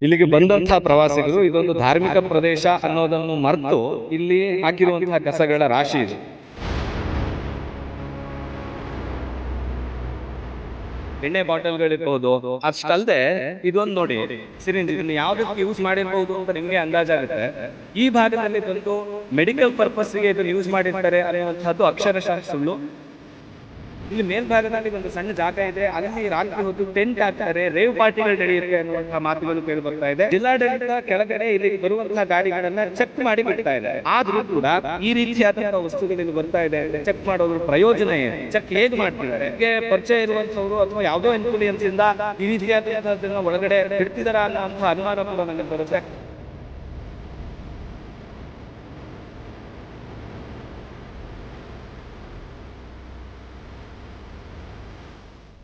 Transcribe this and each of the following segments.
ಇಲ್ಲಿಗೆ ಬಂದಂತಹ ಪ್ರವಾಸಿಗರು ಇದೊಂದು ಧಾರ್ಮಿಕ ಪ್ರದೇಶ ಅನ್ನೋದನ್ನು ಮರೆತು ಇಲ್ಲಿ ಹಾಕಿರುವಂತಹ ಕಸಗಳ ರಾಶಿ ಇದೆ. ಎಣ್ಣೆ ಬಾಟಲ್ಗಳಿರ್ಬಹುದು, ಅಷ್ಟಲ್ಲದೆ ಇದೊಂದು ನೋಡಿ ಸಿರಿಂಜ್, ಇದನ್ನು ಯಾವ್ದಕ್ಕೆ ಯೂಸ್ ಮಾಡಿರ್ಬಹುದು ಅಂತ ನಿಮ್ಗೆ ಅಂದಾಜಾಗುತ್ತೆ. ಈ ಭಾಗದಲ್ಲಿ ಬಂದು ಮೆಡಿಕಲ್ ಪರ್ಪಸ್ಗೆ ಇದನ್ನು ಯೂಸ್ ಮಾಡಿರ್ತಾರೆ ಅನ್ನುವಂಥದ್ದು ಅಕ್ಷರಶಃ ಸುಳ್ಳು. ಇಲ್ಲಿ ಮೇಲ್ಭಾಗದಲ್ಲಿ ಒಂದು ಸಣ್ಣ ಜಾಗ ಇದೆ, ಅಲ್ಲಿ ರಾತ್ರಿ ಹೊತ್ತು ಟೆಂಟ್ ಹಾಕ್ತಾರೆ, ರೇವ್ ಪಾರ್ಟಿಗಳು ನಡೆಯುತ್ತೆ ಅನ್ನುವಂತಹ ಮಾತುಗಳು ಕೇಳಿ ಬರ್ತಾ ಇದೆ. ಜಿಲ್ಲಾಡಳಿತ ಕೆಳಗಡೆ ಇಲ್ಲಿ ಬರುವಂತಹ ಗಾಡಿಗಳನ್ನ ಚೆಕ್ ಮಾಡಿ ಬಿಡ್ತಾ ಇದೆ. ಆದ್ರೂ ಕೂಡ ಈ ರೀತಿಯಾದಂತಹ ವಸ್ತುಗಳು ಇಲ್ಲಿ ಬರ್ತಾ ಇದೆ, ಚೆಕ್ ಮಾಡೋದ್ರ ಪ್ರಯೋಜನ ಏನು? ಚೆಕ್ ಹೇಗೆ ಮಾಡ್ತಿದ್ದಾರೆ? ಪರಿಚಯ ಇರುವಂತವ್ರು ಅಥವಾ ಯಾವುದೋ ಇನ್ಫ್ಲೂಯೆನ್ಸ್ ಇಂದ ಈ ರೀತಿಯಾದಂತಹದನ್ನ ಒಳಗಡೆ ಇಡ್ತಿದಾರ ಅನ್ನೋ ಅನುಮಾನ ಕೂಡ ನನಗೆ ಬರುತ್ತೆ.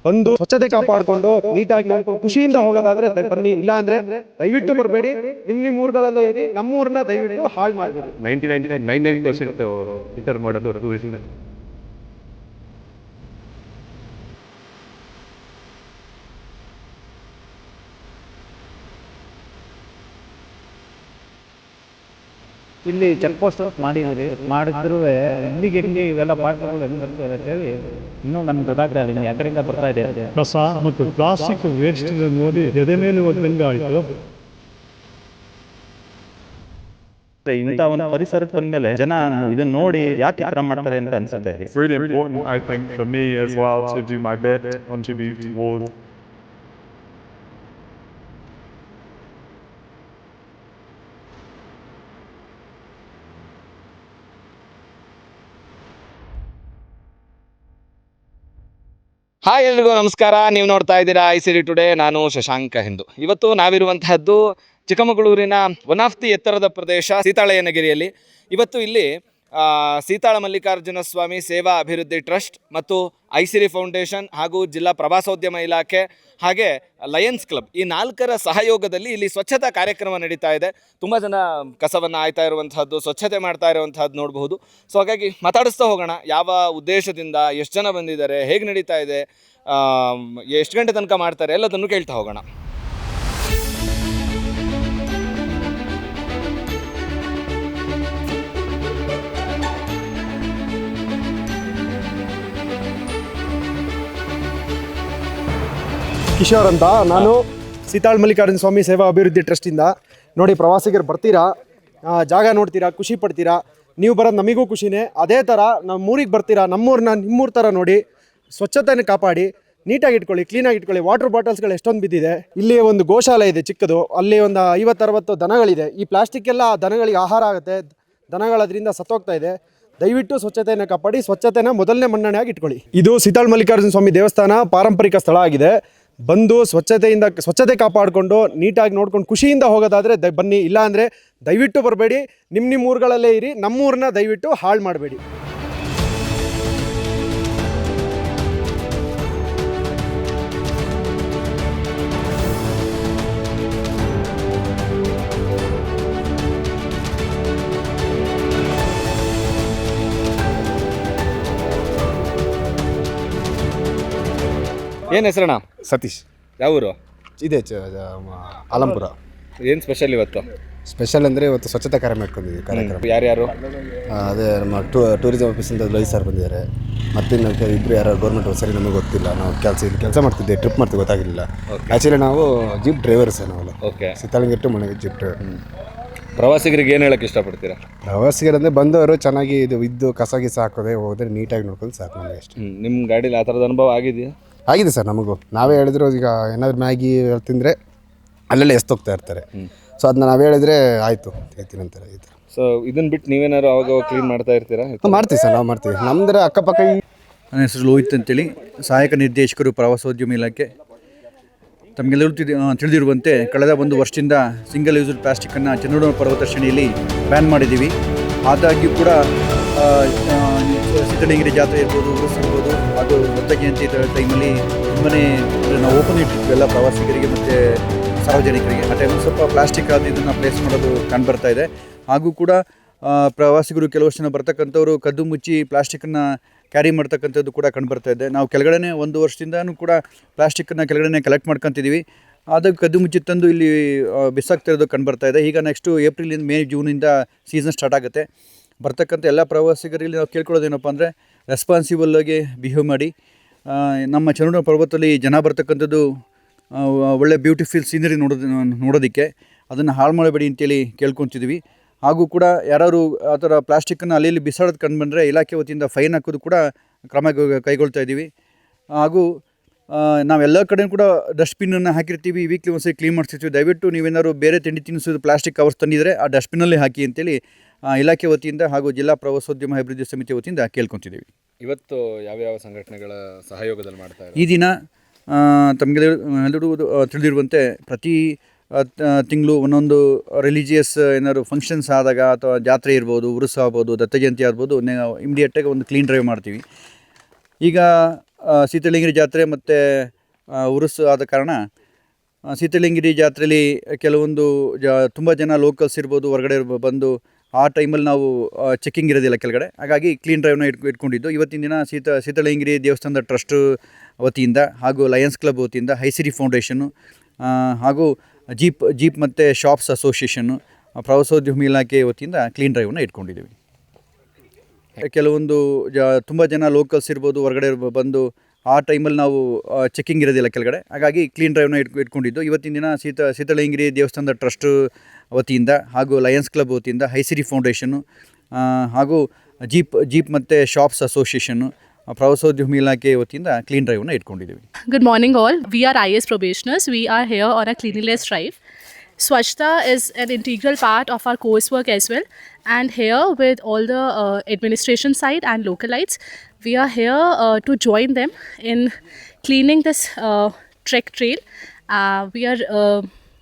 ಒಂದು ಸ್ವಚ್ಛತೆ ಕಾಪಾಡಿಕೊಂಡು ನೀಟಾಗಿ ನೋಡ್ಕೊಂಡು ಖುಷಿಯಿಂದ ಹೋಗೋದಾದ್ರೆ ಬನ್ನಿ, ಇಲ್ಲ ಅಂದ್ರೆ ದಯವಿಟ್ಟು ಬರಬೇಡಿ. ನಿಮ್ಮ ಊರುಗಳಲ್ಲೂ ಇರಿ, ನಮ್ಮೂರನ್ನ ದಯವಿಟ್ಟು ಹಾಳು ಮಾಡಬೇಡಿ. 99% ಇಂಟರ್ ಮಾಡೋದು ಟೂರಿಸಂ. ಇಲ್ಲಿ ಚೆಕ್ ಪೋಸ್ಟ್ ಮಾಡಿದ್ರು ಇಲ್ಲಿಗೆ ಇವೆಲ್ಲ ಪಾಠಗಳು ಹೇಳಿ ಇನ್ನೂ ನಮ್ಗೆ ಗೊತ್ತಾಗ್ತಾ ಯಾಕರಿಂದ ಬರ್ತಾ ಇದೆ ಕಸ ಮತ್ತು ಪ್ಲಾಸ್ಟಿಕ್ ವೇಸ್ಟ್ ನೋಡಿ ಎದೆ ಮೇಲೆ ಒಂದು ಆಯಿತು. ಇಂಥ ಒಂದು ಪರಿಸರದ ಬಂದ್ಮೇಲೆ ಜನ ಇದನ್ನ ನೋಡಿ ಯಾಕೆ ಈ ತರ ಮಾಡ್ತಾರೆ ಅಂತ ಅನ್ಸುತ್ತೆ. It's really important, I think, for me as well to do my bit, contribute towards hi ಎಲ್ರಿಗೂ ನಮಸ್ಕಾರ. ನೀವು ನೋಡ್ತಾ ಇದ್ದೀರಾ ICD ಟುಡೇ. ನಾನು ಶಶಾಂಕ ಹಿಂದೂ. ಇವತ್ತು ನಾವಿರುವಂತಹದ್ದು ಚಿಕ್ಕಮಗಳೂರಿನ ಒನ್ ಆಫ್ ದಿ ಎತ್ತರದ ಪ್ರದೇಶ ಸೀತಾಳಯ್ಯನಗಿರಿಯಲ್ಲಿ. ಇವತ್ತು ಇಲ್ಲಿ ಸೀತಾಳ ಮಲ್ಲಿಕಾರ್ಜುನ ಸ್ವಾಮಿ ಸೇವಾ ಅಭಿವೃದ್ಧಿ ಟ್ರಸ್ಟ್ ಮತ್ತು ICD ಫೌಂಡೇಶನ್ ಹಾಗೂ ಜಿಲ್ಲಾ ಪ್ರವಾಸೋದ್ಯಮ ಇಲಾಖೆ ಹಾಗೆ ಲಯನ್ಸ್ ಕ್ಲಬ್, ಈ ನಾಲ್ಕರ ಸಹಯೋಗದಲ್ಲಿ ಇಲ್ಲಿ ಸ್ವಚ್ಛತಾ ಕಾರ್ಯಕ್ರಮ ನಡೀತಾ ಇದೆ. ತುಂಬ ಜನ ಕಸವನ್ನು ಆಯ್ತಾ ಇರುವಂತಹದ್ದು, ಸ್ವಚ್ಛತೆ ಮಾಡ್ತಾ ಇರುವಂತಹದ್ದು ನೋಡಬಹುದು. ಸೊ ಹಾಗಾಗಿ ಮಾತಾಡಿಸ್ತಾ ಹೋಗೋಣ, ಯಾವ ಉದ್ದೇಶದಿಂದ, ಎಷ್ಟು ಜನ ಬಂದಿದ್ದಾರೆ, ಹೇಗೆ ನಡೀತಾ ಇದೆ, ಎಷ್ಟು ಗಂಟೆ ತನಕ ಮಾಡ್ತಾರೆ, ಎಲ್ಲದನ್ನು ಕೇಳ್ತಾ ಹೋಗೋಣ. ಕಿಶೋರ್ ಅಂತ, ನಾನು ಸೀತಾಳ ಮಲ್ಲಿಕಾರ್ಜುನ ಸ್ವಾಮಿ ಸೇವಾ ಅಭಿವೃದ್ಧಿ ಟ್ರಸ್ಟಿಂದ. ನೋಡಿ, ಪ್ರವಾಸಿಗರು ಬರ್ತೀರಾ, ಜಾಗ ನೋಡ್ತೀರಾ, ಖುಷಿ ಪಡ್ತೀರಾ. ನೀವು ಬರೋದು ನಮಗೂ ಖುಷಿನೇ. ಅದೇ ಥರ ನಮ್ಮೂರಿಗೆ ಬರ್ತೀರಾ, ನಮ್ಮೂರನ್ನ ನಿಮ್ಮೂರ ಥರ ನೋಡಿ ಸ್ವಚ್ಛತೆಯನ್ನು ಕಾಪಾಡಿ, ನೀಟಾಗಿ ಇಟ್ಕೊಳ್ಳಿ, ಕ್ಲೀನಾಗಿ ಇಟ್ಕೊಳ್ಳಿ. ವಾಟರ್ ಬಾಟಲ್ಸ್ಗಳು ಎಷ್ಟೊಂದು ಬಿದ್ದಿದೆ. ಇಲ್ಲಿ ಒಂದು ಗೋಶಾಲೆ ಇದೆ ಚಿಕ್ಕದು, ಅಲ್ಲಿ ಒಂದು 50-60 ದನಗಳಿದೆ. ಈ ಪ್ಲಾಸ್ಟಿಕ್ ಎಲ್ಲ ದನಗಳಿಗೆ ಆಹಾರ ಆಗುತ್ತೆ, ದನಗಳದ್ರಿಂದ ಸತ್ತೋಗ್ತಾ ಇದೆ. ದಯವಿಟ್ಟು ಸ್ವಚ್ಛತೆಯನ್ನು ಕಾಪಾಡಿ, ಸ್ವಚ್ಛತೆನ ಮೊದಲನೇ ಮನ್ನಣೆಯಾಗಿ ಇಟ್ಕೊಳ್ಳಿ. ಇದು ಸೀತಾಳ ಮಲ್ಲಿಕಾರ್ಜುನ ಸ್ವಾಮಿ ದೇವಸ್ಥಾನ ಪಾರಂಪರಿಕ ಸ್ಥಳ ಆಗಿದೆ. ಬಂದು ಸ್ವಚ್ಛತೆ ಕಾಪಾಡಿಕೊಂಡು ನೀಟಾಗಿ ನೋಡ್ಕೊಂಡು ಖುಷಿಯಿಂದ ಹೋಗೋದಾದರೆ ಬನ್ನಿ, ಇಲ್ಲ ಅಂದರೆ ದಯವಿಟ್ಟು ಬರಬೇಡಿ. ನಿಮ್ಮ ಊರುಗಳಲ್ಲೇ ಇರಿ, ನಮ್ಮೂರನ್ನ ದಯವಿಟ್ಟು ಹಾಳು ಮಾಡಬೇಡಿ. ಏನು ಹೆಸರಣ್ಣ? ಸತೀಶ್. ಯಾವ ಊರು? ಇದೆ ಆಲಂಪುರ. ಏನು ಸ್ಪೆಷಲ್ ಇವತ್ತು? ಸ್ಪೆಷಲ್ ಅಂದರೆ ಇವತ್ತು ಸ್ವಚ್ಛತಾ ಕಾರ್ಯ ಮಾಡ್ಕೊಂಡಿದ್ದೀವಿ. ಕಾರ್ಯಕ್ರಮ ಯಾರ್ಯಾರು? ಅದೇ ನಮ್ಮ ಟೂರಿಸಂ ಆಫೀಸಿಂದ ರವಿ ಸರ್ ಬಂದಿದ್ದಾರೆ. ಮತ್ತಿನ್ನು ಇಬ್ಬರು ಯಾರು ಗೌರ್ಮೆಂಟ್ ಸರಿ ನಮಗೆ ಗೊತ್ತಿಲ್ಲ. ನಾವು ಕೆಲಸ ಮಾಡ್ತಿದ್ದೆ, ಟ್ರಿಪ್ ಮಾಡ್ತೀವಿ, ಗೊತ್ತಾಗಿರಲಿಲ್ಲ. ಆ್ಯಕ್ಚುಲಿ ನಾವು ಜೀಪ್ ಡ್ರೈವರ್ಸ್ ನಾವೆಲ್ಲ. ಓಕೆ. ಸೀತಾಳಂಗಿಟ್ಟು ಮನೆಗೆ ಜೀಪ್ ಡ್ರೈವರ್. ಪ್ರವಾಸಿಗರಿಗೆ ಏನು ಹೇಳಕ್ಕೆ ಇಷ್ಟಪಡ್ತೀರಾ? ಪ್ರವಾಸಿಗರಂದರೆ ಬಂದವರು ಚೆನ್ನಾಗಿ ಇದ್ದು ಕಸ ಗಿಸ ಹಾಕೋದೆ ಹೋದರೆ ನೀಟಾಗಿ ನೋಡ್ಕೊಂಡು ಸಾಕು ನಮಗೆ ಅಷ್ಟೇ. ನಿಮ್ಮ ಗಾಡೀಲಿ ಆ ಥರದ ಅನುಭವ ಆಗಿದೆಯಾ? ಆಗಿದೆ ಸರ್, ನಮಗೂ. ನಾವೇ ಹೇಳಿದ್ರು, ಈಗ ಏನಾದರೂ ಮ್ಯಾಗಿ ತಿಂದರೆ ಅಲ್ಲೆಲ್ಲ ಎಸ್ತೋಗ್ತಾ ಇರ್ತಾರೆ. ಸೊ ಅದನ್ನ ನಾವು ಹೇಳಿದ್ರೆ ಆಯಿತು ಹೇಳ್ತೀನಿ ಅಂತಾರೆ ಈ ಥರ. ಸೊ ಇದನ್ನು ಬಿಟ್ಟು ನೀವೇನಾದ್ರು ಅವಾಗ ಕ್ಲೀನ್ ಮಾಡ್ತಾ ಇರ್ತೀರಾ? ಮಾಡ್ತೀವಿ ಸರ್, ನಾವು ಮಾಡ್ತೀವಿ. ನಮ್ಮದ್ರ ಅಕ್ಕಪಕ್ಕ. ನನ್ನ ಹೆಸರು ಲೋಹಿತ್ ಅಂತೇಳಿ, ಸಹಾಯಕ ನಿರ್ದೇಶಕರು ಪ್ರವಾಸೋದ್ಯಮ ಇಲಾಖೆ. ತಮಗೆಲ್ಲರೂ ತಿಳಿದಿರುವಂತೆ ಕಳೆದ 1 ವರ್ಷದಿಂದ ಸಿಂಗಲ್ ಯೂಸ್ಡ್ ಪ್ಲಾಸ್ಟಿಕ್ಕನ್ನು ಚನ್ನೋಡ ಪರ್ವತ ಶ್ರೇಣಿಯಲ್ಲಿ ಬ್ಯಾನ್ ಮಾಡಿದ್ದೀವಿ. ಆದಾಗ್ಯೂ ಕೂಡ ಸೀತಾಳಯ್ಯನಗಿರಿ ಜಾತ್ರೆ ಇರ್ಬೋದು, ಉರುಸು ಇರ್ಬೋದು, ಅದು ದತ್ತ ಜಯಂತಿ ಟೈಮಲ್ಲಿ ತುಂಬನೇ ನಾವು ಓಪನ್ ಇಟ್ಟಿದ್ವಿ ಎಲ್ಲ ಪ್ರವಾಸಿಗರಿಗೆ ಮತ್ತು ಸಾರ್ವಜನಿಕರಿಗೆ. ಆ ಟೈಮಲ್ಲಿ ಸ್ವಲ್ಪ ಪ್ಲಾಸ್ಟಿಕ್ ಅದು ಇದನ್ನು ಪ್ಲೇಸ್ ಮಾಡೋದು ಕಂಡುಬರ್ತಾ ಇದೆ. ಹಾಗೂ ಕೂಡ ಪ್ರವಾಸಿಗರು ಕೆಲವಷ್ಟು ಜನ ಬರ್ತಕ್ಕಂಥವ್ರು ಕದ್ದು ಮುಚ್ಚಿ ಪ್ಲಾಸ್ಟಿಕ್ಕನ್ನು ಕ್ಯಾರಿ ಮಾಡ್ತಕ್ಕಂಥದ್ದು ಕೂಡ ಕಂಡುಬರ್ತಾ ಇದೆ. ನಾವು ಕೆಳಗಡೆ 1 ವರ್ಷದಿಂದನೂ ಕೂಡ ಪ್ಲಾಸ್ಟಿಕ್ಕನ್ನು ಕೆಳಗಡೆ ಕಲೆಕ್ಟ್ ಮಾಡ್ಕೊತಿದ್ದೀವಿ. ಅದಕ್ಕೆ ಕದ್ದು ಮುಚ್ಚಿ ತಂದು ಇಲ್ಲಿ ಬಿಸಾಕ್ತಾ ಇರೋದು ಕಂಡುಬರ್ತಾ ಇದೆ. ಈಗ ನೆಕ್ಸ್ಟು ಏಪ್ರಿಲಿಂದ ಮೇ ಜೂನಿಂದ ಸೀಸನ್ ಸ್ಟಾರ್ಟ್ ಆಗುತ್ತೆ. ಬರ್ತಕ್ಕಂಥ ಎಲ್ಲ ಪ್ರವಾಸಿಗರಲ್ಲಿ ನಾವು ಕೇಳ್ಕೊಳ್ಳೋದೇನಪ್ಪ ಅಂದರೆ ರೆಸ್ಪಾನ್ಸಿಬಲ್ಲಾಗಿ ಬಿಹೇವ್ ಮಾಡಿ. ನಮ್ಮ ಚನ್ನಡ ಪರ್ವತದಲ್ಲಿ ಜನ ಬರ್ತಕ್ಕಂಥದ್ದು ಒಳ್ಳೆ ಬ್ಯೂಟಿಫುಲ್ ಸೀನರಿ ನೋಡೋದಕ್ಕೆ, ಅದನ್ನು ಹಾಳು ಮಾಡಬೇಡಿ ಅಂತೇಳಿ ಕೇಳ್ಕೊತಿದ್ವಿ. ಹಾಗೂ ಕೂಡ ಯಾರು ಆ ಥರ ಪ್ಲಾಸ್ಟಿಕ್ಕನ್ನು ಅಲ್ಲಿ ಬಿಸಾಡೋದು ಕಂಡು ಬಂದರೆ ಇಲಾಖೆ ವತಿಯಿಂದ ಫೈನ್ ಹಾಕೋದು ಕೂಡ ಕ್ರಮ ಕೈಗೊಳ್ತಾ ಇದ್ದೀವಿ. ಹಾಗೂ ನಾವೆಲ್ಲ ಕಡೆ ಕೂಡ ಡಸ್ಟ್ಬಿನ್ನನ್ನು ಹಾಕಿರ್ತೀವಿ, ವೀಕ್ಲಿ ಒಂದ್ಸರಿ ಕ್ಲೀನ್ ಮಾಡಿಸ್ತೀವಿ. ದಯವಿಟ್ಟು ನೀವೇನಾದ್ರು ಬೇರೆ ತಿಂಡಿ ತಿನಿಸೋದು ಪ್ಲಾಸ್ಟಿಕ್ ಕವರ್ಸ್ ತಂದಿದ್ರೆ ಆ ಡಸ್ಟ್ಬಿನ್ನಲ್ಲೇ ಹಾಕಿ ಅಂತೇಳಿ ಇಲಾಖೆ ವತಿಯಿಂದ ಹಾಗೂ ಜಿಲ್ಲಾ ಪ್ರವಾಸೋದ್ಯಮ ಅಭಿವೃದ್ಧಿ ಸಮಿತಿ ವತಿಯಿಂದ ಕೇಳ್ಕೊತಿದ್ದೀವಿ. ಇವತ್ತು ಯಾವ್ಯಾವ ಸಂಘಟನೆಗಳ ಸಹಯೋಗದಲ್ಲಿ ಮಾಡ್ತಾ ಇದ್ದಾರೆ? ಈ ದಿನ ತಮಗೆ ಎಲ್ಲರೂ ತಿಳಿದಿರುವಂತೆ ಪ್ರತಿ ತಿಂಗಳು ಒಂದೊಂದು ರಿಲಿಜಿಯಸ್ ಏನಾದ್ರು ಫಂಕ್ಷನ್ಸ್ ಆದಾಗ ಅಥವಾ ಜಾತ್ರೆ ಇರ್ಬೋದು, ಉರುಸು ಆಗ್ಬೋದು, ದತ್ತ ಜಯಂತಿ ಆಗ್ಬೋದು, ಇಮಿಡಿಯೇಟಾಗಿ ಒಂದು ಕ್ಲೀನ್ ಡ್ರೈವ್ ಮಾಡ್ತೀವಿ. ಈಗ ಸೀತಳಗಿರಿ ಜಾತ್ರೆ ಮತ್ತು ಉರುಸು ಆದ ಕಾರಣ ಸೀತಳಗಿರಿ ಜಾತ್ರೆಯಲ್ಲಿ ಕೆಲವೊಂದು ತುಂಬ ಜನ ಲೋಕಲ್ಸ್ ಇರ್ಬೋದು, ಹೊರಗಡೆ ಬಂದು ಆ ಟೈಮಲ್ಲಿ ನಾವು ಚೆಕ್ಕಿಂಗ್ ಇರೋದಿಲ್ಲ ಕೆಳಗಡೆ. ಹಾಗಾಗಿ ಕ್ಲೀನ್ ಡ್ರೈವ್ನ ಇಟ್ಕೊಂಡಿದ್ದು. ಇವತ್ತಿನ ದಿನ ಸೀತಳಗಿರಿ ದೇವಸ್ಥಾನದ ಟ್ರಸ್ಟ್ ವತಿಯಿಂದ ಹಾಗೂ ಲಯನ್ಸ್ ಕ್ಲಬ್ ವತಿಯಿಂದ ಹೈಸಿರಿ ಫೌಂಡೇಶನ್ನು ಹಾಗೂ ಜೀಪ್ ಮತ್ತು ಶಾಪ್ಸ್ ಅಸೋಸಿಯೇಷನ್ನು ಪ್ರವಾಸೋದ್ಯಮ ಇಲಾಖೆ ವತಿಯಿಂದ ಕ್ಲೀನ್ ಡ್ರೈವ್ನ ಇಟ್ಕೊಂಡಿದ್ದೀವಿ. ಕೆಲವೊಂದು ತುಂಬ ಜನ ಲೋಕಲ್ಸ್ ಇರ್ಬೋದು, ಹೊರಗಡೆ ಬಂದು ಆ ಟೈಮಲ್ಲಿ ನಾವು ಚೆಕ್ಕಿಂಗ್ ಇರೋದಿಲ್ಲ ಕೆಳಗಡೆ. ಹಾಗಾಗಿ ಕ್ಲೀನ್ ಡ್ರೈವ್ನ ಇಟ್ಕೊಂಡಿದ್ದು. ಇವತ್ತಿನ ದಿನ ಸೀತಳಗಿರಿ ದೇವಸ್ಥಾನದ ಟ್ರಸ್ಟ್ ವತಿಯಿಂದ ಹಾಗೂ ಲಯನ್ಸ್ ಕ್ಲಬ್ ವತಿಯಿಂದ ಹೈಸಿರಿ ಫೌಂಡೇಶನ್ನು ಹಾಗೂ ಜೀಪ್ ಮತ್ತು ಶಾಪ್ಸ್ ಅಸೋಸಿಯೇಷನ್ನು ಪ್ರವಾಸೋದ್ಯಮ ಇಲಾಖೆ ವತಿಯಿಂದ ಕ್ಲೀನ್ ಡ್ರೈವ್ನ ಇಟ್ಕೊಂಡಿದ್ದೀವಿ. Good morning all. We are IS probationers. We are here on a cleanliness drive. Swachhta is an integral part of our coursework as well. And here with all the administration side and localites, we are here to join them in cleaning this trek trail. We are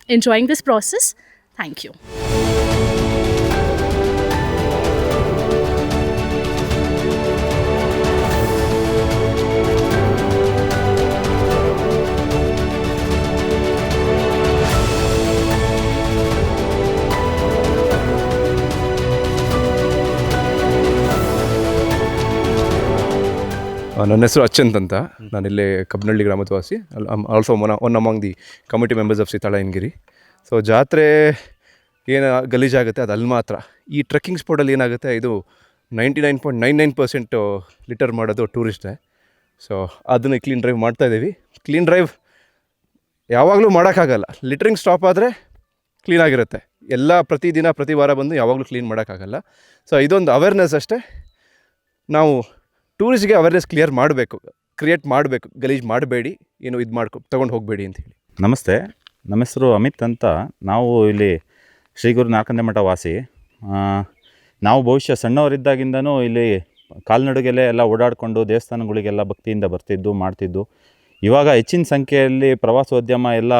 enjoying this process. Thank you. ನನ್ನ ಹೆಸರು ಅಚ್ಚಂತ್ ಅಂತ. ನಾನಿಲ್ಲಿ ಕಬ್ಬನಹಳ್ಳಿ ಗ್ರಾಮದ ವಾಸಿ. Also one among the committee members of Sitalagiri. So ಜಾತ್ರೆ ಏನು ಗಲೀಜಾಗುತ್ತೆ ಅದು ಅಲ್ಲಿ ಮಾತ್ರ. ಈ ಟ್ರೆಕ್ಕಿಂಗ್ ಸ್ಪಾಟಲ್ಲಿ ಏನಾಗುತ್ತೆ, ಇದು 99.99% ಲಿಟರ್ ಮಾಡೋದು ಟೂರಿಸ್ಟೇ. ಸೊ ಅದನ್ನು ಕ್ಲೀನ್ ಡ್ರೈವ್ ಮಾಡ್ತಾಯಿದ್ದೀವಿ. ಕ್ಲೀನ್ ಡ್ರೈವ್ ಯಾವಾಗಲೂ ಮಾಡೋಕ್ಕಾಗಲ್ಲ. ಲಿಟ್ರಿಂಗ್ ಸ್ಟಾಪ್ ಆದರೆ ಕ್ಲೀನಾಗಿರುತ್ತೆ. ಎಲ್ಲ ಪ್ರತಿದಿನ ಪ್ರತಿ ವಾರ ಬಂದು ಯಾವಾಗಲೂ ಕ್ಲೀನ್ ಮಾಡೋಕ್ಕಾಗಲ್ಲ. ಸೊ ಇದೊಂದು ಅವೇರ್ನೆಸ್ ಅಷ್ಟೇ. ನಾವು ಟೂರಿಸ್ಟ್ಗೆ ಅವೇರ್ನೆಸ್ ಕ್ರಿಯೇಟ್ ಮಾಡಬೇಕು. ಗಲೀಜು ಮಾಡಬೇಡಿ, ಏನು ಇದು ತೊಗೊಂಡು ಹೋಗಬೇಡಿ ಅಂತ ಹೇಳಿ. ನಮಸ್ತೆ, ನಮ್ಮ ಹೆಸರು ಅಮಿತ್ ಅಂತ. ನಾವು ಇಲ್ಲಿ ಶ್ರೀ ಗುರು ನಾಲ್ಕನೇ ಮಠ ವಾಸಿ. ನಾವು ಬಹುಶಃ ಸಣ್ಣವರಿದ್ದಾಗಿಂದನೂ ಇಲ್ಲಿ ಕಾಲ್ನಡಿಗೆಲ್ಲೇ ಎಲ್ಲ ಓಡಾಡಿಕೊಂಡು ದೇವಸ್ಥಾನಗಳಿಗೆಲ್ಲ ಭಕ್ತಿಯಿಂದ ಬರ್ತಿದ್ದು ಮಾಡ್ತಿದ್ದು. ಇವಾಗ ಹೆಚ್ಚಿನ ಸಂಖ್ಯೆಯಲ್ಲಿ ಪ್ರವಾಸೋದ್ಯಮ ಎಲ್ಲ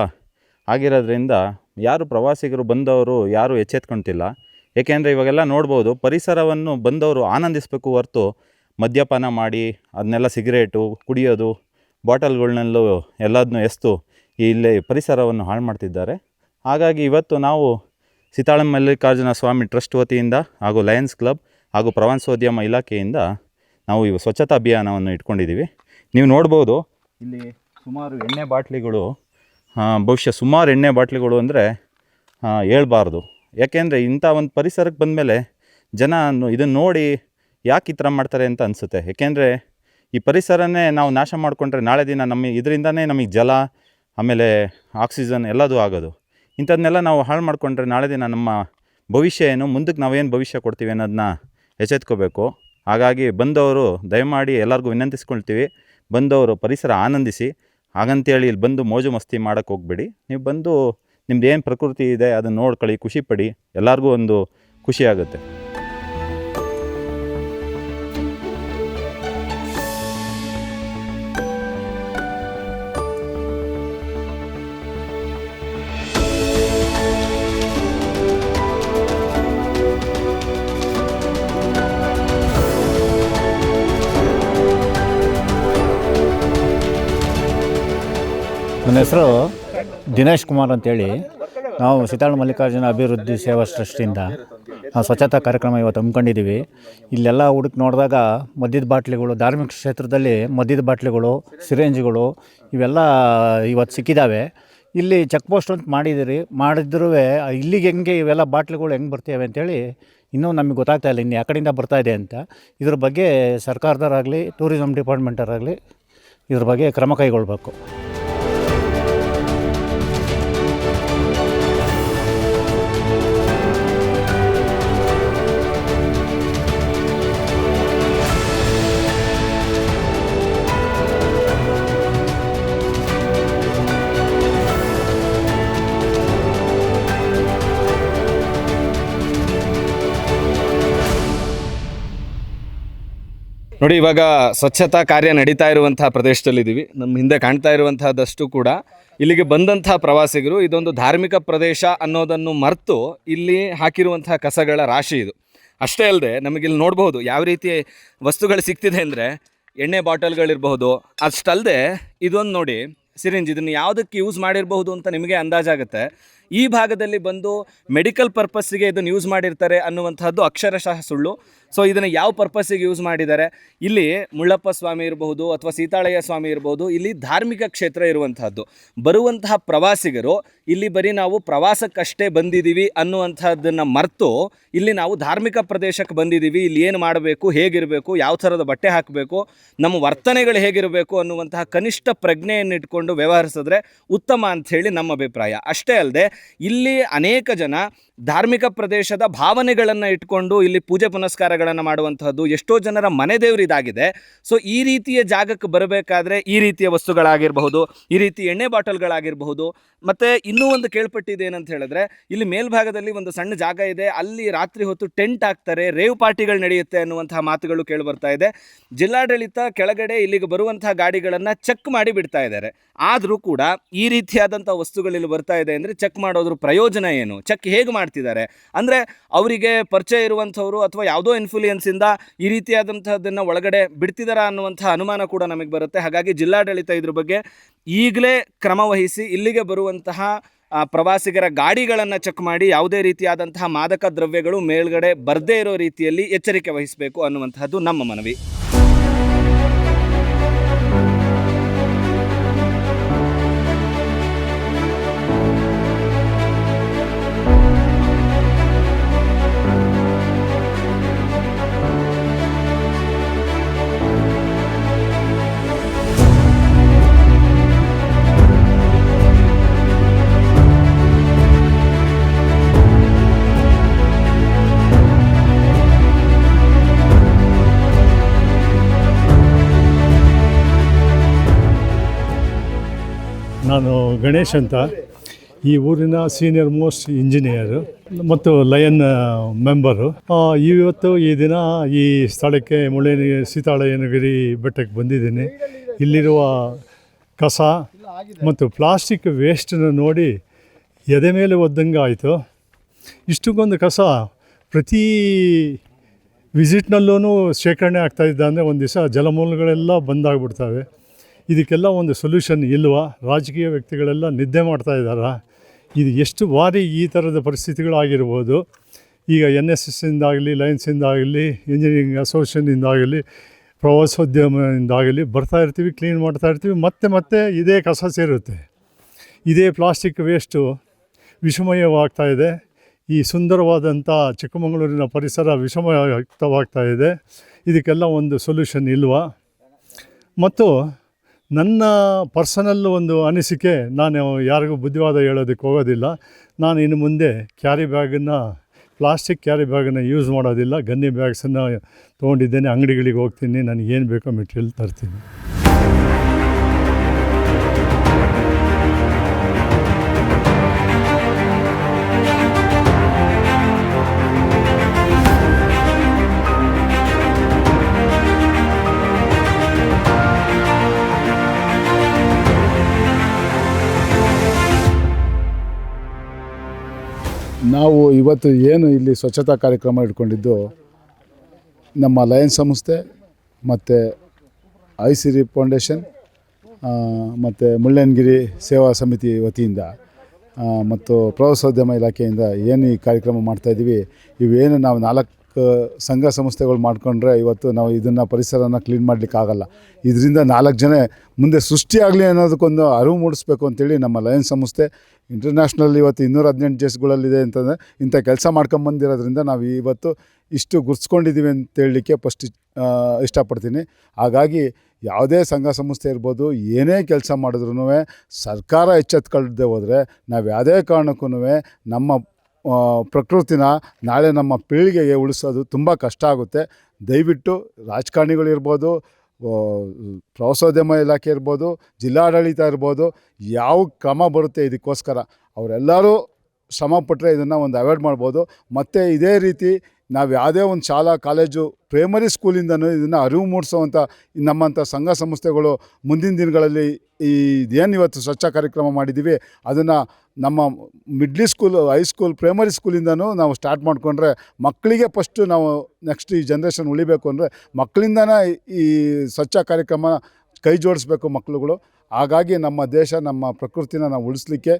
ಆಗಿರೋದ್ರಿಂದ ಯಾರು ಪ್ರವಾಸಿಗರು ಬಂದವರು ಯಾರೂ ಎಚ್ಚೆತ್ಕೊಳ್ತಿಲ್ಲ. ಏಕೆಂದರೆ ಇವಾಗೆಲ್ಲ ನೋಡ್ಬೋದು, ಪರಿಸರವನ್ನು ಬಂದವರು ಆನಂದಿಸಬೇಕು ಹೊರತು ಮದ್ಯಪಾನ ಮಾಡಿ ಅದನ್ನೆಲ್ಲ ಸಿಗರೇಟು ಕುಡಿಯೋದು, ಬಾಟಲ್ಗಳನ್ನಲ್ಲೂ ಎಲ್ಲದನ್ನೂ ಎಸ್ತು ಇಲ್ಲಿ ಪರಿಸರವನ್ನು ಹಾಳು ಮಾಡ್ತಿದ್ದಾರೆ. ಹಾಗಾಗಿ ಇವತ್ತು ನಾವು ಸೀತಾಳ ಮಲ್ಲಿಕಾರ್ಜುನ ಸ್ವಾಮಿ ಟ್ರಸ್ಟ್ ವತಿಯಿಂದ ಹಾಗೂ ಲಯನ್ಸ್ ಕ್ಲಬ್ ಹಾಗೂ ಪ್ರವಾಸೋದ್ಯಮ ಇಲಾಖೆಯಿಂದ ನಾವು ಇವು ಸ್ವಚ್ಛತಾ ಅಭಿಯಾನವನ್ನು ಇಟ್ಕೊಂಡಿದ್ದೀವಿ. ನೀವು ನೋಡ್ಬೋದು ಇಲ್ಲಿ ಸುಮಾರು ಎಣ್ಣೆ ಬಾಟ್ಲಿಗಳು, ಬಹುಶಃ ಸುಮಾರು ಎಣ್ಣೆ ಬಾಟ್ಲಿಗಳು ಅಂದರೆ ಹೇಳ್ಬಾರ್ದು. ಯಾಕೆಂದರೆ ಇಂಥ ಒಂದು ಪರಿಸರಕ್ಕೆ ಬಂದಮೇಲೆ ಜನ ಇದನ್ನು ನೋಡಿ ಯಾಕೆ ಈ ಥರ ಮಾಡ್ತಾರೆ ಅಂತ ಅನಿಸುತ್ತೆ. ಏಕೆಂದರೆ ಈ ಪರಿಸರನೇ ನಾವು ನಾಶ ಮಾಡಿಕೊಂಡ್ರೆ ನಾಳೆ ದಿನ ಇದರಿಂದನೇ ನಮಗೆ ಜಲ, ಆಮೇಲೆ ಆಕ್ಸಿಜನ್ ಎಲ್ಲದೂ ಆಗೋದು. ಇಂಥದ್ದನ್ನೆಲ್ಲ ನಾವು ಹಾಳು ಮಾಡಿಕೊಂಡ್ರೆ ನಾಳೆ ದಿನ ನಮ್ಮ ಭವಿಷ್ಯ ಏನು, ಮುಂದಕ್ಕೆ ನಾವೇನು ಭವಿಷ್ಯ ಕೊಡ್ತೀವಿ ಅನ್ನೋದನ್ನ ಎಚ್ಚೆತ್ಕೋಬೇಕು. ಹಾಗಾಗಿ ಬಂದವರು ದಯಮಾಡಿ ಎಲ್ಲರಿಗೂ ವಿನಂತಿಸ್ಕೊಳ್ತೀವಿ, ಬಂದವರು ಪರಿಸರ ಆನಂದಿಸಿ. ಹಾಗಂತೇಳಿ ಇಲ್ಲಿ ಬಂದು ಮೋಜು ಮಸ್ತಿ ಮಾಡೋಕ್ಕೆ ಹೋಗಬೇಡಿ. ನೀವು ಬಂದು ನಿಮ್ದು ಏನು ಪ್ರಕೃತಿ ಇದೆ ಅದನ್ನು ನೋಡ್ಕೊಳ್ಳಿ, ಖುಷಿಪಡಿ. ಎಲ್ಲರಿಗೂ ಒಂದು ಖುಷಿಯಾಗುತ್ತೆ. ನನ್ನ ಹೆಸರು ದಿನೇಶ್ ಕುಮಾರ್ ಅಂತೇಳಿ. ನಾವು ಸೀತಾಳ ಮಲ್ಲಿಕಾರ್ಜುನ ಅಭಿವೃದ್ಧಿ ಸೇವಾ ಟ್ರಸ್ಟಿಂದ ಸ್ವಚ್ಛತಾ ಕಾರ್ಯಕ್ರಮ ಇವತ್ತು ಹಮ್ಮಿಕೊಂಡಿದ್ದೀವಿ. ಇಲ್ಲೆಲ್ಲ ಹುಡುಕಿ ನೋಡಿದಾಗ ಮದ್ಯದ ಬಾಟ್ಲಿಗಳು, ಧಾರ್ಮಿಕ ಕ್ಷೇತ್ರದಲ್ಲಿ ಮದ್ಯದ ಬಾಟ್ಲಿಗಳು, ಸಿರಿಂಜ್ಗಳು ಇವೆಲ್ಲ ಇವತ್ತು ಸಿಕ್ಕಿದ್ದಾವೆ. ಇಲ್ಲಿ ಚೆಕ್ ಪೋಸ್ಟ್ ಅಂತ ಮಾಡಿದ್ರೂ ಇಲ್ಲಿಗೆ ಹೆಂಗೆ ಇವೆಲ್ಲ ಬಾಟ್ಲುಗಳು ಹೆಂಗೆ ಬರ್ತೇವೆ ಅಂತೇಳಿ ಇನ್ನೂ ನಮಗೆ ಗೊತ್ತಾಗ್ತಾ ಇಲ್ಲ ಇನ್ನು ಯಾಕಡೆಯಿಂದ ಬರ್ತಾ ಇದೆ ಅಂತ. ಇದ್ರ ಬಗ್ಗೆ ಸರ್ಕಾರದವರಾಗಲಿ ಟೂರಿಸಮ್ ಡಿಪಾರ್ಟ್ಮೆಂಟರಾಗಲಿ ಇದ್ರ ಬಗ್ಗೆ ಕ್ರಮ ಕೈಗೊಳ್ಬೇಕು. ನೋಡಿ, ಇವಾಗ ಸ್ವಚ್ಛತಾ ಕಾರ್ಯ ನಡೀತಾ ಇರುವಂತಹ ಪ್ರದೇಶದಲ್ಲಿದ್ದೀವಿ. ನಮ್ಮ ಹಿಂದೆ ಕಾಣ್ತಾ ಇರುವಂತಹದಷ್ಟು ಕೂಡ ಇಲ್ಲಿಗೆ ಬಂದಂತಹ ಪ್ರವಾಸಿಗರು ಇದೊಂದು ಧಾರ್ಮಿಕ ಪ್ರದೇಶ ಅನ್ನೋದನ್ನು ಮರೆತು ಇಲ್ಲಿ ಹಾಕಿರುವಂತಹ ಕಸಗಳ ರಾಶಿ ಇದು. ಅಷ್ಟೇ ಅಲ್ಲದೆ ನಮಗಿಲ್ಲಿ ನೋಡ್ಬೋದು ಯಾವ ರೀತಿ ವಸ್ತುಗಳು ಸಿಗ್ತಿದೆ ಅಂದರೆ ಎಣ್ಣೆ ಬಾಟಲ್ಗಳಿರಬಹುದು. ಅಷ್ಟಲ್ಲದೆ ಇದೊಂದು ನೋಡಿ ಸಿರಿಂಜ್, ಇದನ್ನು ಯಾವುದಕ್ಕೆ ಯೂಸ್ ಮಾಡಿರಬಹುದು ಅಂತ ನಿಮಗೆ ಅಂದಾಜಾಗುತ್ತೆ. ಈ ಭಾಗದಲ್ಲಿ ಬಂದು ಮೆಡಿಕಲ್ ಪರ್ಪಸ್ಸಿಗೆ ಇದನ್ನು ಯೂಸ್ ಮಾಡಿರ್ತಾರೆ ಅನ್ನುವಂಥದ್ದು ಅಕ್ಷರಶಃ ಸುಳ್ಳು. ಸೊ ಇದನ್ನು ಯಾವ ಪರ್ಪಸ್ಸಿಗೆ ಯೂಸ್ ಮಾಡಿದ್ದಾರೆ, ಇಲ್ಲಿ ಮುಳ್ಳಪ್ಪ ಸ್ವಾಮಿ ಇರಬಹುದು ಅಥವಾ ಸೀತಾಳಯ್ಯ ಸ್ವಾಮಿ ಇರಬಹುದು, ಇಲ್ಲಿ ಧಾರ್ಮಿಕ ಕ್ಷೇತ್ರ ಇರುವಂತಹದ್ದು. ಬರುವಂತಹ ಪ್ರವಾಸಿಗರು ಇಲ್ಲಿ ಬರೀ ನಾವು ಪ್ರವಾಸಕ್ಕಷ್ಟೇ ಬಂದಿದ್ದೀವಿ ಅನ್ನುವಂಥದ್ದನ್ನು ಮರೆತು ಇಲ್ಲಿ ನಾವು ಧಾರ್ಮಿಕ ಪ್ರದೇಶಕ್ಕೆ ಬಂದಿದ್ದೀವಿ, ಇಲ್ಲಿ ಏನು ಮಾಡಬೇಕು, ಹೇಗಿರಬೇಕು, ಯಾವ ಥರದ ಬಟ್ಟೆ ಹಾಕಬೇಕು, ನಮ್ಮ ವರ್ತನೆಗಳು ಹೇಗಿರಬೇಕು ಅನ್ನುವಂತಹ ಕನಿಷ್ಠ ಪ್ರಜ್ಞೆಯನ್ನು ಇಟ್ಕೊಂಡು ವ್ಯವಹರಿಸಿದ್ರೆ ಉತ್ತಮ ಅಂಥೇಳಿ ನಮ್ಮ ಅಭಿಪ್ರಾಯ. ಅಷ್ಟೇ ಅಲ್ಲದೆ ಇಲ್ಲಿ ಅನೇಕ ಜನ ಧಾರ್ಮಿಕ ಪ್ರದೇಶದ ಭಾವನೆಗಳನ್ನು ಇಟ್ಕೊಂಡು ಇಲ್ಲಿ ಪೂಜೆ ಪುನಸ್ಕಾರಗಳನ್ನು ಮಾಡುವಂತಹದ್ದು, ಎಷ್ಟೋ ಜನರ ಮನೆ ದೇವರು ಇದಾಗಿದೆ. ಸೊ ಈ ರೀತಿಯ ಜಾಗಕ್ಕೆ ಬರಬೇಕಾದ್ರೆ ಈ ರೀತಿಯ ವಸ್ತುಗಳಾಗಿರಬಹುದು, ಈ ರೀತಿ ಎಣ್ಣೆ ಬಾಟಲ್ಗಳಾಗಿರಬಹುದು. ಮತ್ತು ಇನ್ನೂ ಒಂದು ಕೇಳ್ಪಟ್ಟಿದೆ ಏನಂತ ಹೇಳಿದ್ರೆ, ಇಲ್ಲಿ ಮೇಲ್ಭಾಗದಲ್ಲಿ ಒಂದು ಸಣ್ಣ ಜಾಗ ಇದೆ, ಅಲ್ಲಿ ರಾತ್ರಿ ಹೊತ್ತು ಟೆಂಟ್ ಹಾಕ್ತಾರೆ, ರೇವ್ ಪಾರ್ಟಿಗಳು ನಡೆಯುತ್ತೆ ಅನ್ನುವಂತಹ ಮಾತುಗಳು ಕೇಳಿಬರ್ತಾ ಇದೆ. ಜಿಲ್ಲಾಡಳಿತ ಕೆಳಗಡೆ ಇಲ್ಲಿಗೆ ಬರುವಂತಹ ಗಾಡಿಗಳನ್ನು ಚೆಕ್ ಮಾಡಿ ಬಿಡ್ತಾ ಇದ್ದಾರೆ. ಆದರೂ ಕೂಡ ಈ ರೀತಿಯಾದಂಥ ವಸ್ತುಗಳಿಲ್ಲಿ ಬರ್ತಾ ಇದೆ ಅಂದರೆ ಚೆಕ್ ಮಾಡೋದ್ರ ಪ್ರಯೋಜನ ಏನು, ಚೆಕ್ ಹೇಗೆ ಮಾಡ್ತಿದ್ದಾರೆ ಅಂದರೆ ಅವರಿಗೆ ಪರಿಚಯ ಇರುವಂಥವ್ರು ಅಥವಾ ಯಾವುದೋ ಇನ್ಫ್ಲೂಯೆನ್ಸಿಂದ ಈ ರೀತಿಯಾದಂಥದ್ದನ್ನು ಒಳಗಡೆ ಬಿಡ್ತಿದ್ದಾರಾ ಅನ್ನುವಂಥ ಅನುಮಾನ ಕೂಡ ನಮಗೆ ಬರುತ್ತೆ. ಹಾಗಾಗಿ ಜಿಲ್ಲಾಡಳಿತ ಇದ್ರ ಬಗ್ಗೆ ಈಗಲೇ ಕ್ರಮ ವಹಿಸಿ ಇಲ್ಲಿಗೆ ಬರುವಂತಹ ಪ್ರವಾಸಿಗರ ಗಾಡಿಗಳನ್ನು ಚೆಕ್ ಮಾಡಿ ಯಾವುದೇ ರೀತಿಯಾದಂತಹ ಮಾದಕ ದ್ರವ್ಯಗಳು ಮೇಲ್ಗಡೆ ಬರದೇ ಇರೋ ರೀತಿಯಲ್ಲಿ ಎಚ್ಚರಿಕೆ ವಹಿಸಬೇಕು ಅನ್ನುವಂಥದ್ದು ನಮ್ಮ ಮನವಿ. ನಾನು ಗಣೇಶ್ ಅಂತ, ಈ ಊರಿನ ಸೀನಿಯರ್ ಮೋಸ್ಟ್ ಇಂಜಿನಿಯರು ಮತ್ತು ಲಯನ್ ಮೆಂಬರು. ಇವತ್ತು ಈ ದಿನ ಈ ಸ್ಥಳಕ್ಕೆ ಮುಳ್ಳಯ್ಯನಗಿರಿ ಸೀತಾಳಯ್ಯನಗಿರಿ ಬೆಟ್ಟಕ್ಕೆ ಬಂದಿದ್ದೀನಿ. ಇಲ್ಲಿರುವ ಕಸ ಮತ್ತು ಪ್ಲಾಸ್ಟಿಕ್ ವೇಸ್ಟನ್ನು ನೋಡಿ ಎದೆ ಮೇಲೆ ಒದ್ದಂಗೆ ಆಯಿತು. ಇಷ್ಟಕ್ಕೊಂದು ಕಸ ಪ್ರತಿ ವಿಸಿಟ್ನಲ್ಲೂ ಶೇಖರಣೆ ಆಗ್ತಾಯಿದ್ದ ಅಂದರೆ ಒಂದು ದಿವಸ ಜಲಮೂಲಗಳೆಲ್ಲ ಬಂದಾಗ್ಬಿಡ್ತವೆ. ಇದಕ್ಕೆಲ್ಲ ಒಂದು ಸೊಲ್ಯೂಷನ್ ಇಲ್ವಾ? ರಾಜಕೀಯ ವ್ಯಕ್ತಿಗಳೆಲ್ಲ ನಿದ್ದೆ ಮಾಡ್ತಾ ಇದ್ದಾರಾ? ಇದು ಎಷ್ಟು ಬಾರಿ ಈ ಥರದ ಪರಿಸ್ಥಿತಿಗಳಾಗಿರ್ಬೋದು. ಈಗ NSS ಇಂದಾಗಲಿ, ಲಯನ್ಸಿಂದಾಗಲಿ, ಇಂಜಿನಿಯರಿಂಗ್ ಅಸೋಸಿಯೇಷನಿಂದಾಗಲಿ, ಪ್ರವಾಸೋದ್ಯಮದಿಂದಾಗಲಿ ಬರ್ತಾ ಇರ್ತೀವಿ, ಕ್ಲೀನ್ ಮಾಡ್ತಾ ಇರ್ತೀವಿ, ಮತ್ತೆ ಇದೇ ಕಸ ಸೇರುತ್ತೆ. ಇದೇ ಪ್ಲಾಸ್ಟಿಕ್ ವೇಸ್ಟು ವಿಷಮಯವಾಗ್ತಾ ಇದೆ. ಈ ಸುಂದರವಾದಂಥ ಚಿಕ್ಕಮಗಳೂರಿನ ಪರಿಸರ ವಿಷಮಯುಕ್ತವಾಗ್ತಾ ಇದೆ. ಇದಕ್ಕೆಲ್ಲ ಒಂದು ಸೊಲ್ಯೂಷನ್ ಇಲ್ವಾ? ಮತ್ತು ನನ್ನ ಪರ್ಸನಲ್ ಒಂದು ಅನಿಸಿಕೆ, ನಾನು ಯಾರಿಗೂ ಬುದ್ಧಿವಾದ ಹೇಳೋದಕ್ಕೆ ಹೋಗೋದಿಲ್ಲ. ನಾನು ಇನ್ನು ಮುಂದೆ ಪ್ಲಾಸ್ಟಿಕ್ ಕ್ಯಾರಿ ಬ್ಯಾಗನ್ನು ಯೂಸ್ ಮಾಡೋದಿಲ್ಲ. ಗನ್ನಿ ಬ್ಯಾಗ್ಸನ್ನು ತೊಗೊಂಡಿದ್ದೇನೆ, ಅಂಗಡಿಗಳಿಗೆ ಹೋಗ್ತೀನಿ, ನನಗೇನು ಬೇಕೋ ಮೆಟೀರಿಯಲ್ ತರ್ತೀನಿ. ನಾವು ಇವತ್ತು ಏನು ಇಲ್ಲಿ ಸ್ವಚ್ಛತಾ ಕಾರ್ಯಕ್ರಮ ಇಟ್ಕೊಂಡಿದ್ದು, ನಮ್ಮ ಲಯನ್ಸ್ ಸಂಸ್ಥೆ ಮತ್ತು ಐಸಿರಿ ಫೌಂಡೇಶನ್ ಮತ್ತು ಮುಳ್ಳಯ್ಯನಗಿರಿ ಸೇವಾ ಸಮಿತಿ ವತಿಯಿಂದ ಮತ್ತು ಪ್ರವಾಸೋದ್ಯಮ ಇಲಾಖೆಯಿಂದ ಏನು ಈ ಕಾರ್ಯಕ್ರಮ ಮಾಡ್ತಾಯಿದ್ದೀವಿ, ಇವೇನು ನಾವು ಸಂಘ ಸಂಸ್ಥೆಗಳು ಮಾಡಿಕೊಂಡ್ರೆ ಇವತ್ತು ನಾವು ಇದನ್ನು ಪರಿಸರನ ಕ್ಲೀನ್ ಮಾಡಲಿಕ್ಕಾಗಲ್ಲ. ಇದರಿಂದ 4 ಜನ ಮುಂದೆ ಸೃಷ್ಟಿಯಾಗಲಿ ಅನ್ನೋದಕ್ಕೊಂದು ಅರಿವು ಮೂಡಿಸ್ಬೇಕು ಅಂತೇಳಿ ನಮ್ಮ ಲಯನ್ಸ್ ಸಂಸ್ಥೆ ಇಂಟರ್ನ್ಯಾಷನಲ್ ಇವತ್ತು 218 ದೇಶಗಳಲ್ಲಿದೆ ಅಂತಂದರೆ ಇಂಥ ಕೆಲಸ ಮಾಡ್ಕೊಂಬಂದಿರೋದ್ರಿಂದ ನಾವು ಇವತ್ತು ಇಷ್ಟು ಗುರ್ಸ್ಕೊಂಡಿದ್ದೀವಿ ಅಂತ ಹೇಳಲಿಕ್ಕೆ ಫಸ್ಟ್ ಇಷ್ಟಪಡ್ತೀನಿ. ಹಾಗಾಗಿ ಯಾವುದೇ ಸಂಘ ಸಂಸ್ಥೆ ಇರ್ಬೋದು, ಏನೇ ಕೆಲಸ ಮಾಡಿದ್ರೂ ಸರ್ಕಾರ ಎಚ್ಚೆತ್ಕೊಳ್ದೆ ಹೋದರೆ ನಾವು ಯಾವುದೇ ಕಾರಣಕ್ಕೂ ನಮ್ಮ ಪ್ರಕೃತಿನ ನಾಳೆ ನಮ್ಮ ಪೀಳಿಗೆಗೆ ಉಳಿಸೋದು ತುಂಬ ಕಷ್ಟ ಆಗುತ್ತೆ. ದಯವಿಟ್ಟು ರಾಜಕಾರಣಿಗಳಿರ್ಬೋದು, ಪ್ರವಾಸೋದ್ಯಮ ಇಲಾಖೆ ಇರ್ಬೋದು, ಜಿಲ್ಲಾಡಳಿತ ಇರ್ಬೋದು, ಯಾವ ಕ್ರಮ ಬರುತ್ತೆ ಇದಕ್ಕೋಸ್ಕರ ಅವರೆಲ್ಲರೂ ಶ್ರಮಪಟ್ಟರೆ ಇದನ್ನು ಒಂದು ಅವಾಯ್ಡ್ ಮಾಡ್ಬೋದು. ಮತ್ತು ಇದೇ ರೀತಿ ನಾವು ಯಾವುದೇ ಒಂದು ಶಾಲಾ ಕಾಲೇಜು ಪ್ರೈಮರಿ ಸ್ಕೂಲಿಂದನೂ ಇದನ್ನು ಅರಿವು ಮೂಡಿಸೋವಂಥ ನಮ್ಮಂಥ ಸಂಘ ಸಂಸ್ಥೆಗಳು ಮುಂದಿನ ದಿನಗಳಲ್ಲಿ ಇದೇನು ಇವತ್ತು ಸ್ವಚ್ಛ ಕಾರ್ಯಕ್ರಮ ಮಾಡಿದ್ದೀವಿ ಅದನ್ನು ನಮ್ಮ ಮಿಡ್ಲಿ ಸ್ಕೂಲು, ಹೈಸ್ಕೂಲ್, ಪ್ರೈಮರಿ ಸ್ಕೂಲಿಂದನೂ ನಾವು ಸ್ಟಾರ್ಟ್ ಮಾಡಿಕೊಂಡ್ರೆ ಮಕ್ಕಳಿಗೆ ಫಸ್ಟು ನಾವು ನೆಕ್ಸ್ಟ್ ಈ ಜನ್ರೇಷನ್ ಉಳಿಬೇಕು ಅಂದರೆ ಮಕ್ಕಳಿಂದನೇ ಈ ಸ್ವಚ್ಛ ಕಾರ್ಯಕ್ರಮ ಕೈ ಜೋಡಿಸ್ಬೇಕು ಮಕ್ಕಳುಗಳು. ಹಾಗಾಗಿ ನಮ್ಮ ದೇಶ, ನಮ್ಮ ಪ್ರಕೃತಿನ ನಾವು ಉಳಿಸ್ಲಿಕ್ಕೆ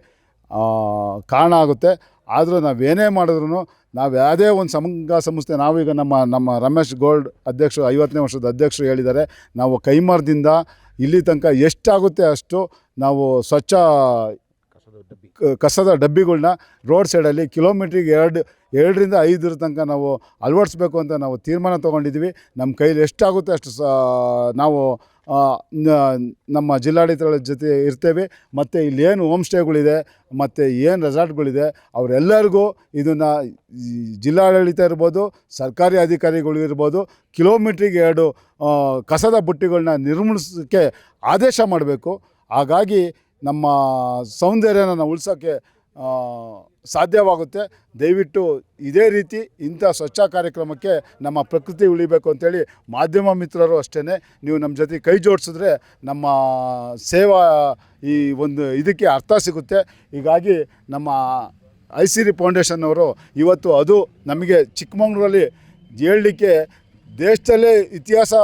ಕಾರಣ ಆಗುತ್ತೆ. ಆದರೂ ನಾವೇನೇ ಮಾಡಿದ್ರು, ನಾವು ಯಾವುದೇ ಒಂದು ಸಂಘ ಸಂಸ್ಥೆ, ನಾವೀಗ ನಮ್ಮ ರಮೇಶ್ ಗೋಲ್ಡ್ ಅಧ್ಯಕ್ಷರು 50ನೇ ವರ್ಷದ ಅಧ್ಯಕ್ಷರು ಹೇಳಿದ್ದಾರೆ, ನಾವು ಕೈಮರದಿಂದ ಇಲ್ಲಿ ತನಕ ಎಷ್ಟಾಗುತ್ತೆ ಅಷ್ಟು ನಾವು ಸ್ವಚ್ಛ ಕಸದ ಡಬ್ಬಿಗಳ್ನ ರೋಡ್ ಸೈಡಲ್ಲಿ ಕಿಲೋಮೀಟ್ರಿಗೆ 2ರಿಂದ 5 ತನಕ ನಾವು ಅಳವಡಿಸ್ಬೇಕು ಅಂತ ನಾವು ತೀರ್ಮಾನ ತೊಗೊಂಡಿದ್ದೀವಿ. ನಮ್ಮ ಕೈಲಿ ಎಷ್ಟಾಗುತ್ತೆ ಅಷ್ಟು ನಾವು ನಮ್ಮ ಜಿಲ್ಲಾಡಳಿತಗಳ ಜೊತೆ ಇರ್ತೇವೆ. ಮತ್ತು ಇಲ್ಲೇನು ಹೋಮ್ ಸ್ಟೇಗಳಿದೆ ಮತ್ತು ಏನು ರೆಸಾರ್ಟ್ಗಳಿದೆ ಅವರೆಲ್ಲರಿಗೂ ಇದನ್ನು ಜಿಲ್ಲಾಡಳಿತ ಇರ್ಬೋದು, ಸರ್ಕಾರಿ ಅಧಿಕಾರಿಗಳು ಇರ್ಬೋದು, ಕಿಲೋಮೀಟ್ರಿಗೆ 2 ಕಸದ ಬುಟ್ಟಿಗಳನ್ನ ನಿರ್ಮಿಸೋಕ್ಕೆ ಆದೇಶ ಮಾಡಬೇಕು. ಹಾಗಾಗಿ ನಮ್ಮ ಸೌಂದರ್ಯನ ನಾವು ಉಳಿಸೋಕ್ಕೆ ಸಾಧ್ಯವಾಗುತ್ತೆ. ದಯವಿಟ್ಟು ಇದೇ ರೀತಿ ಇಂಥ ಸ್ವಚ್ಛ ಕಾರ್ಯಕ್ರಮಕ್ಕೆ ನಮ್ಮ ಪ್ರಕೃತಿ ಉಳಿಬೇಕು ಅಂತೇಳಿ ಮಾಧ್ಯಮ ಮಿತ್ರರು ಅಷ್ಟೇ ನೀವು ನಮ್ಮ ಜೊತೆ ಕೈ ಜೋಡಿಸಿದ್ರೆ ನಮ್ಮ ಸೇವಾ ಈ ಒಂದು ಇದಕ್ಕೆ ಅರ್ಥ ಸಿಗುತ್ತೆ. ಹೀಗಾಗಿ ನಮ್ಮ ಐಸಿರಿ ಫೌಂಡೇಶನ್ ಅವರು ಇವತ್ತು ಅದು ನಮಗೆ ಚಿಕ್ಕಮಗಳೂರಲ್ಲಿ ಹೇಳಲಿಕ್ಕೆ ದೇಶದಲ್ಲೇ ಇತಿಹಾಸ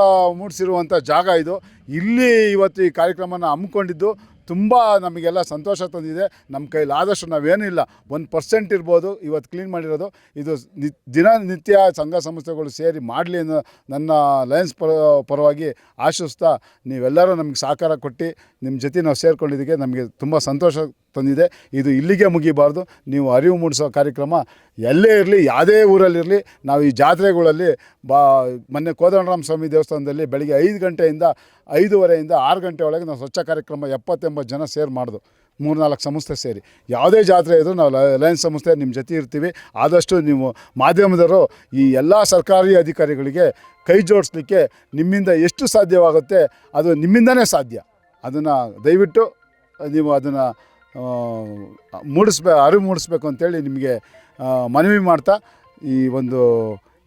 ಮೂಡಿಸಿರುವಂಥ ಜಾಗ ಇದು. ಇಲ್ಲಿ ಇವತ್ತು ಈ ಕಾರ್ಯಕ್ರಮನ ಹಮ್ಮಿಕೊಂಡಿದ್ದು ತುಂಬ ನಮಗೆಲ್ಲ ಸಂತೋಷ ತಂದಿದೆ. ನಮ್ಮ ಕೈಲಾದಷ್ಟು ನಾವೇನಿಲ್ಲ 1% ಇರ್ಬೋದು ಇವತ್ತು ಕ್ಲೀನ್ ಮಾಡಿರೋದು. ಇದು ದಿನನಿತ್ಯ ಸಂಘ ಸಂಸ್ಥೆಗಳು ಸೇರಿ ಮಾಡಲಿ ಅನ್ನೋ ನನ್ನ ಲಯನ್ಸ್ ಪರವಾಗಿ ಆಶಿಸ್ತಾ, ನೀವೆಲ್ಲರೂ ನಮಗೆ ಸಹಕಾರ ಕೊಟ್ಟು ನಿಮ್ಮ ಜೊತೆ ನಾವು ಸೇರ್ಕೊಂಡಿದ್ದಕ್ಕೆ ನಮಗೆ ತುಂಬ ಸಂತೋಷ ತಂದಿದೆ. ಇದು ಇಲ್ಲಿಗೆ ಮುಗಿಬಾರ್ದು. ನೀವು ಅರಿವು ಮೂಡಿಸೋ ಕಾರ್ಯಕ್ರಮ ಎಲ್ಲೇ ಇರಲಿ, ಯಾವುದೇ ಊರಲ್ಲಿರಲಿ, ನಾವು ಈ ಜಾತ್ರೆಗಳಲ್ಲಿ ಮೊನ್ನೆ ಕೋದಂಡರಾಮ ಸ್ವಾಮಿ ದೇವಸ್ಥಾನದಲ್ಲಿ ಬೆಳಗ್ಗೆ 5 ಗಂಟೆಯಿಂದ 5:30ಯಿಂದ 6 ಗಂಟೆ ಒಳಗೆ ನಾವು ಸ್ವಚ್ಛ ಕಾರ್ಯಕ್ರಮ 70-80 ಜನ ಸೇರಿ ಮಾಡಿದ್ರು. 3-4 ಸಂಸ್ಥೆ ಸೇರಿ ಯಾವುದೇ ಜಾತ್ರೆ ಇದ್ದರೂ ನಾವು ಲಯನ್ಸ್ ಸಂಸ್ಥೆ ನಿಮ್ಮ ಜೊತೆ ಇರ್ತೀವಿ. ಆದಷ್ಟು ನೀವು ಮಾಧ್ಯಮದವರು ಈ ಎಲ್ಲ ಸರ್ಕಾರಿ ಅಧಿಕಾರಿಗಳಿಗೆ ಕೈ ಜೋಡಿಸ್ಲಿಕ್ಕೆ ನಿಮ್ಮಿಂದ ಎಷ್ಟು ಸಾಧ್ಯವಾಗುತ್ತೆ ಅದು ನಿಮ್ಮಿಂದನೇ ಸಾಧ್ಯ. ಅದನ್ನು ದಯವಿಟ್ಟು ನೀವು ಅದನ್ನು ಅರಿವು ಮೂಡಿಸ್ಬೇಕು ಅಂತೇಳಿ ನಿಮಗೆ ಮನವಿ ಮಾಡ್ತಾ,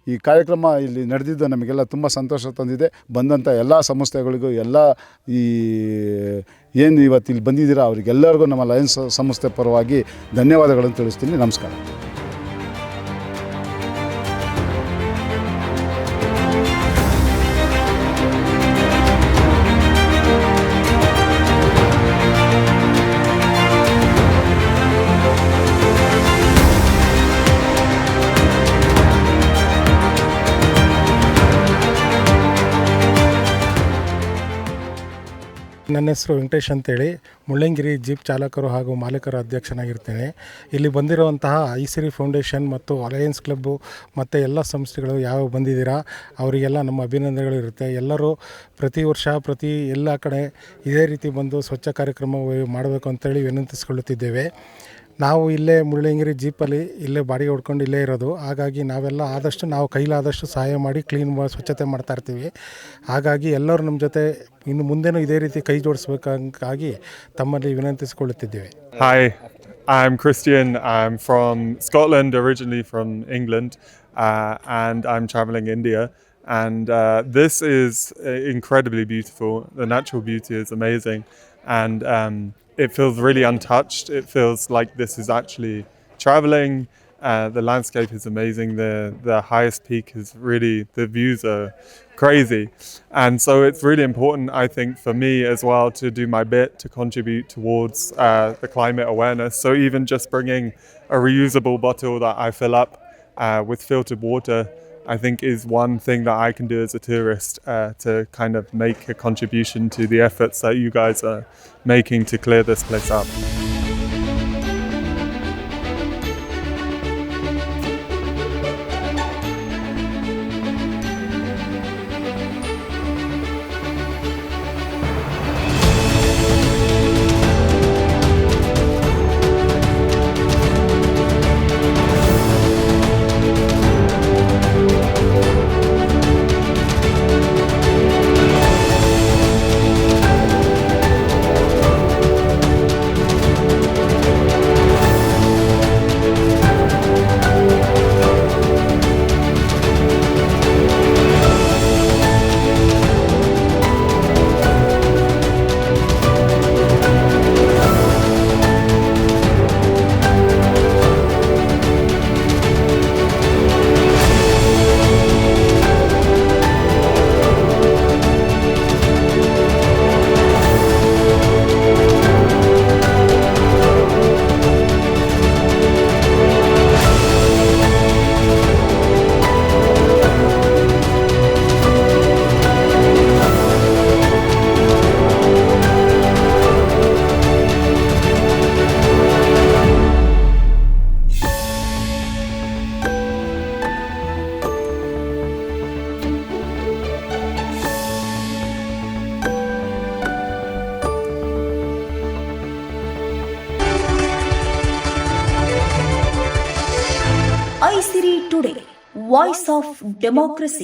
ಈ ಕಾರ್ಯಕ್ರಮ ಇಲ್ಲಿ ನಡೆದಿದ್ದು ನಮಗೆಲ್ಲ ತುಂಬ ಸಂತೋಷ ತಂದಿದೆ. ಬಂದಂಥ ಎಲ್ಲ ಸಂಸ್ಥೆಗಳಿಗೂ, ಎಲ್ಲ ಏನು ಇವತ್ತು ಇಲ್ಲಿ ಬಂದಿದ್ದೀರಾ ಅವರಿಗೆಲ್ಲರಿಗೂ ನಮ್ಮ ಲಯನ್ಸ್ ಸಂಸ್ಥೆ ಪರವಾಗಿ ಧನ್ಯವಾದಗಳನ್ನು ತಿಳಿಸ್ತೀನಿ. ನಮಸ್ಕಾರ. ನನ್ನ ಹೆಸರು ವೆಂಕಟೇಶ್ ಅಂತೇಳಿ, ಮುಳ್ಳಂಗಿರಿ ಜೀಪ್ ಚಾಲಕರು ಹಾಗೂ ಮಾಲೀಕರ ಅಧ್ಯಕ್ಷನಾಗಿರ್ತೇನೆ. ಇಲ್ಲಿ ಬಂದಿರುವಂತಹ ಐಸಿರಿ ಫೌಂಡೇಶನ್ ಮತ್ತು ಅಲಯನ್ಸ್ ಕ್ಲಬ್ಬು ಮತ್ತು ಎಲ್ಲ ಸಂಸ್ಥೆಗಳು ಯಾವ ಬಂದಿದ್ದೀರಾ ಅವರಿಗೆಲ್ಲ ನಮ್ಮ ಅಭಿನಂದನೆಗಳು ಇರುತ್ತೆ. ಎಲ್ಲರೂ ಪ್ರತಿ ವರ್ಷ ಎಲ್ಲ ಕಡೆ ಇದೇ ರೀತಿ ಬಂದು ಸ್ವಚ್ಛ ಕಾರ್ಯಕ್ರಮ ಮಾಡಬೇಕು ಅಂತೇಳಿ ವಿನಂತಿಸಿಕೊಳ್ಳುತ್ತಿದ್ದೇವೆ. ನಾವು ಇಲ್ಲೇ ಮುಳ್ಳಂಗಿರಿ ಜೀಪಲ್ಲಿ ಇಲ್ಲೇ ಬಾಡಿಗೆ ಹೊಡ್ಕೊಂಡು ಇಲ್ಲೇ ಇರೋದು. ಹಾಗಾಗಿ ನಾವೆಲ್ಲ ಆದಷ್ಟು ನಾವು ಕೈಲಾದಷ್ಟು ಸಹಾಯ ಮಾಡಿ ಸ್ವಚ್ಛತೆ ಮಾಡ್ತಾ ಇರ್ತೀವಿ. ಹಾಗಾಗಿ ಎಲ್ಲರೂ ನಮ್ಮ ಜೊತೆ ಇನ್ನು ಮುಂದೆನೂ ಇದೇ ರೀತಿ ಕೈ ಜೋಡಿಸ್ಬೇಕಾಗಿ ತಮ್ಮಲ್ಲಿ ವಿನಂತಿಸಿಕೊಳ್ಳುತ್ತಿದ್ದೇವೆ. Hi, I'm Christian. I'm from Scotland, originally from England, and I'm traveling India. And this is incredibly beautiful. The natural beauty is amazing. And it feels really untouched. It feels like this is actually traveling. The landscape is amazing. The highest peak is really, the views are crazy. And so it's really important, I think, for me as well to do my bit to contribute towards the climate awareness. So even just bringing a reusable bottle that I fill up with filtered water I think is one thing that I can do as a tourist to kind of make a contribution to the efforts that you guys are making to clear this place up. iSiri Today, Voice of Democracy.